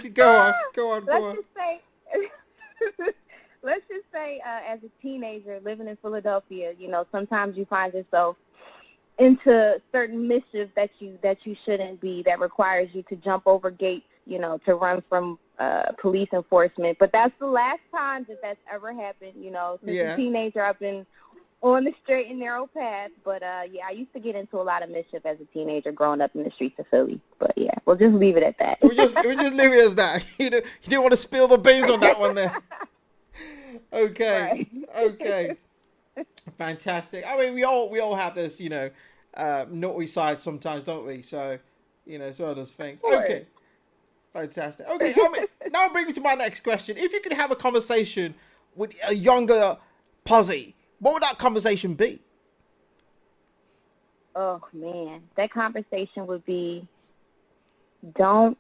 can go on. Let's just say, as a teenager living in Philadelphia, sometimes you find yourself into certain mischief that you shouldn't be, that requires you to jump over gates, to run from police enforcement. But that's the last time that's ever happened, Since a teenager, I've been on the straight and narrow path. But, I used to get into a lot of mischief as a teenager growing up in the streets of Philly. But, we'll just leave it at that. we just leave it as that. You didn't want to spill the beans on that one there. Okay. Right. Okay. Fantastic. I mean, we all have this, naughty side sometimes, don't we? So, it's one of those things. Okay, fantastic. Okay, now bring me to my next question. If you could have a conversation with a younger Pozzie, what would that conversation be? Oh man, that conversation would be, don't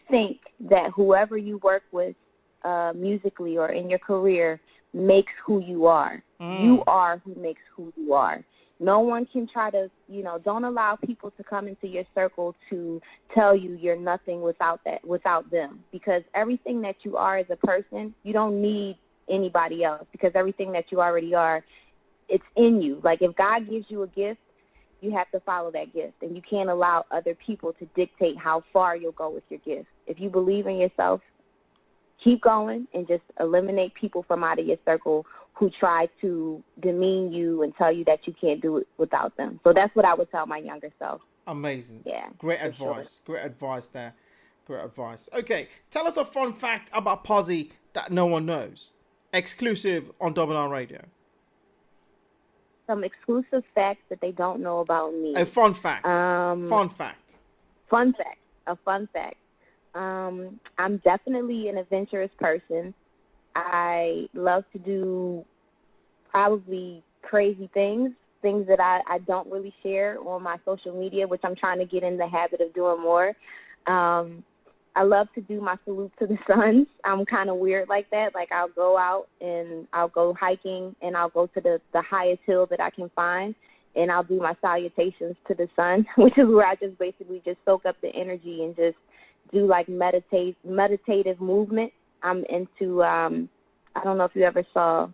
think that whoever you work with musically or in your career makes who you are. You are who makes who you are. No one can try to, don't allow people to come into your circle to tell you you're nothing without them. Because everything that you are as a person, you don't need anybody else, because everything that you already are, it's in you. Like, if God gives you a gift, you have to follow that gift, and you can't allow other people to dictate how far you'll go with your gift. If you believe in yourself, keep going and just eliminate people from out of your circle who try to demean you and tell you that you can't do it without them. So that's what I would tell my younger self. Amazing. Yeah. Great advice. Great advice there. Great advice. Okay, tell us a fun fact about Pozzie that no one knows. Exclusive on Double9Radio. Some exclusive facts that they don't know about me. A fun fact. Fun fact. Fun fact. A fun fact. I'm definitely an adventurous person. I love to do probably crazy things that I don't really share on my social media, which I'm trying to get in the habit of doing more. I love to do my salute to the suns. I'm kind of weird like that. Like, I'll go out and I'll go hiking and I'll go to the highest hill that I can find, and I'll do my salutations to the sun, which is where I just basically just soak up the energy and just do like meditative movement. I'm into, I don't know if you ever saw,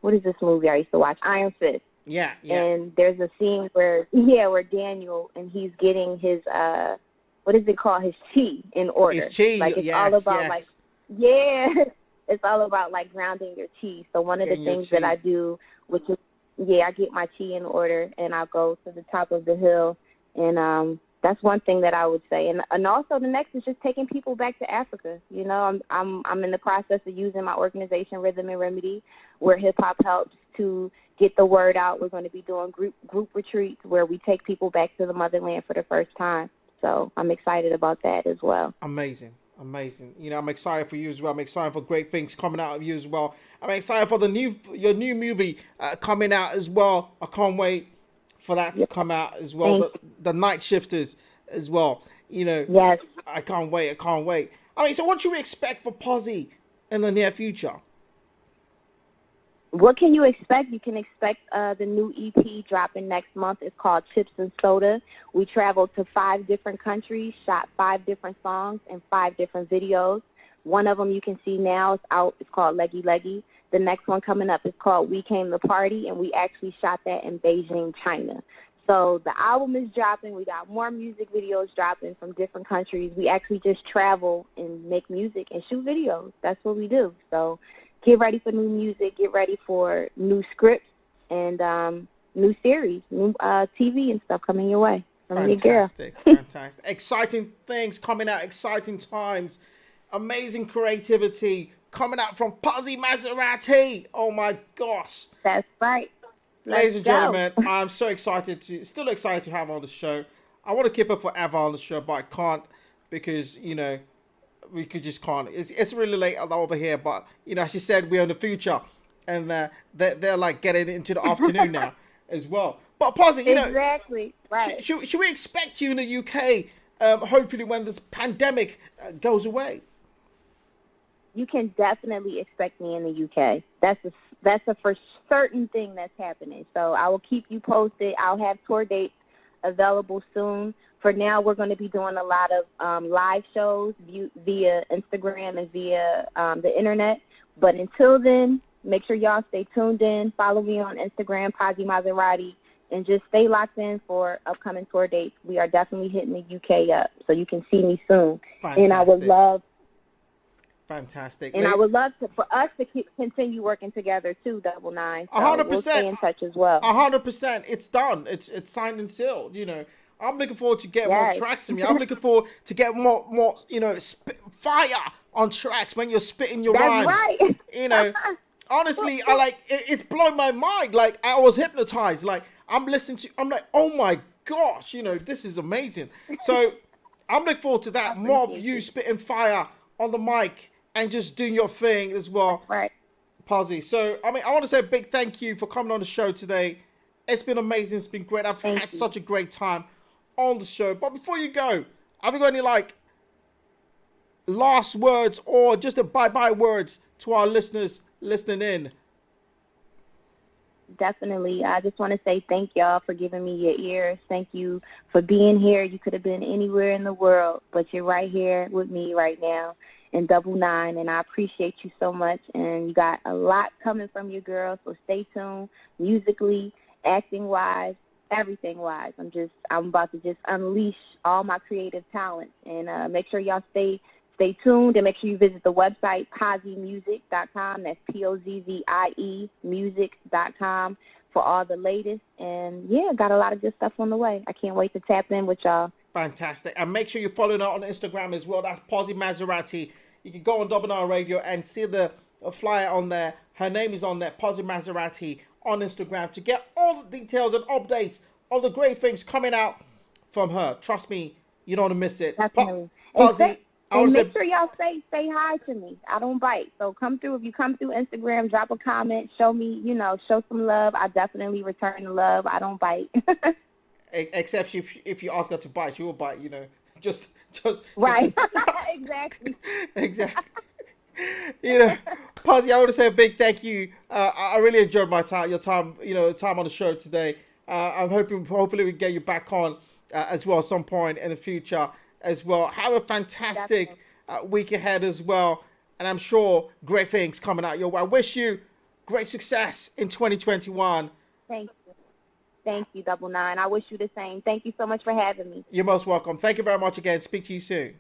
what is this movie I used to watch? Iron Fist. Yeah. And there's a scene where Daniel, and he's getting his, what is it called? His chi in order. His chi, like, it's all about it's all about like grounding your chi. So one of the things that I do, which is, I get my chi in order, and I'll go to the top of the hill, and that's one thing that I would say. And also the next is just taking people back to Africa. I'm in the process of using my organization, Rhythm and Remedy, where hip hop helps to get the word out. We're going to be doing group retreats where we take people back to the motherland for the first time. So I'm excited about that as well. Amazing. I'm excited for you as well. I'm excited for great things coming out of you as well. I'm excited for your new movie coming out as well. I can't wait for that to come out as well. The Night Shifters as well. Yes. I can't wait. I mean, so what do you expect for Pozzie in the near future? What can you expect? You can expect the new EP dropping next month. It's called Chips and Soda. We traveled to 5 different countries, shot 5 different songs and 5 different videos. One of them you can see now. It's out. It's called Leggy Leggy. The next one coming up is called We Came to Party, and we actually shot that in Beijing, China. So the album is dropping. We got more music videos dropping from different countries. We actually just travel and make music and shoot videos. That's what we do. So get ready for new music. Get ready for new scripts and new series, new TV and stuff coming your way. Fantastic. Exciting things coming out, exciting times, amazing creativity coming out from Pozzie Mazerati. Oh my gosh. That's right. Ladies and gentlemen, I'm still excited to have her on the show. I want to keep her forever on the show, but I can't because, we just can't. It's really late over here, but, she said we're in the future, and they're like getting into the afternoon now as well. But Pozzie, exactly. Right. Should we expect you in the UK, hopefully when this pandemic goes away? You can definitely expect me in the UK. That's a for certain thing that's happening. So I will keep you posted. I'll have tour dates available soon. For now, we're going to be doing a lot of live shows via Instagram and via the internet. But until then, make sure y'all stay tuned in. Follow me on Instagram, Pozzie Mazerati, and just stay locked in for upcoming tour dates. We are definitely hitting the UK up, so you can see me soon. Fantastic. And I would love. Fantastic. And I would love for us to continue working together too, Double9. So 100%. We'll stay in touch as well. 100%. It's done. It's signed and sealed. I'm looking forward to getting more tracks from you. I'm looking forward to get more fire on tracks when you're spitting your rhymes. That's right. honestly, I like it's blown my mind. Like I was hypnotized. Like I'm listening to, I'm like, oh my gosh, this is amazing. So I'm looking forward to that. More of you spitting fire on the mic and just doing your thing as well, Right. Pozzie. So I mean, I want to say a big thank you for coming on the show today. It's been amazing. It's been great. I've had such a great time on the show. But before you go, have you got any like last words or just a bye-bye words to our listeners listening in? Definitely. I just want to say thank y'all for giving me your ears. Thank you for being here. You could have been anywhere in the world, but you're right here with me right now in Double 9, and I appreciate you so much. And you got a lot coming from your girl, so stay tuned. Musically, acting-wise, everything-wise. I'm about to just unleash all my creative talents, and make sure y'all stay tuned, and make sure you visit the website, pozziemusic.com. That's POZZIE music.com for all the latest. And, yeah, got a lot of good stuff on the way. I can't wait to tap in with y'all. Fantastic. And make sure you're following her on Instagram as well. That's Pozzie Mazerati. You can go on Double9Radio and see the flyer on there. Her name is on there, Pozzie Mazerati, on Instagram, to get all the details and updates, all the great things coming out from her. Trust me, you don't want to miss it. Definitely. Pozzie, and make sure y'all say hi to me. I don't bite. So come through. If you come through Instagram, drop a comment, show me, show some love. I definitely return the love. I don't bite. Except if you ask her to bite, she will bite, Just right. Exactly. Exactly. Pozzie, I want to say a big thank you. I really enjoyed your time on the show today. I'm hopefully we can get you back on as well at some point in the future as well. Have a fantastic week ahead as well, and I'm sure great things coming out your way. I wish you great success in 2021. Thank you, Double 9. I wish you the same. Thank you so much for having me. You're most welcome. Thank you very much again. Speak to you soon.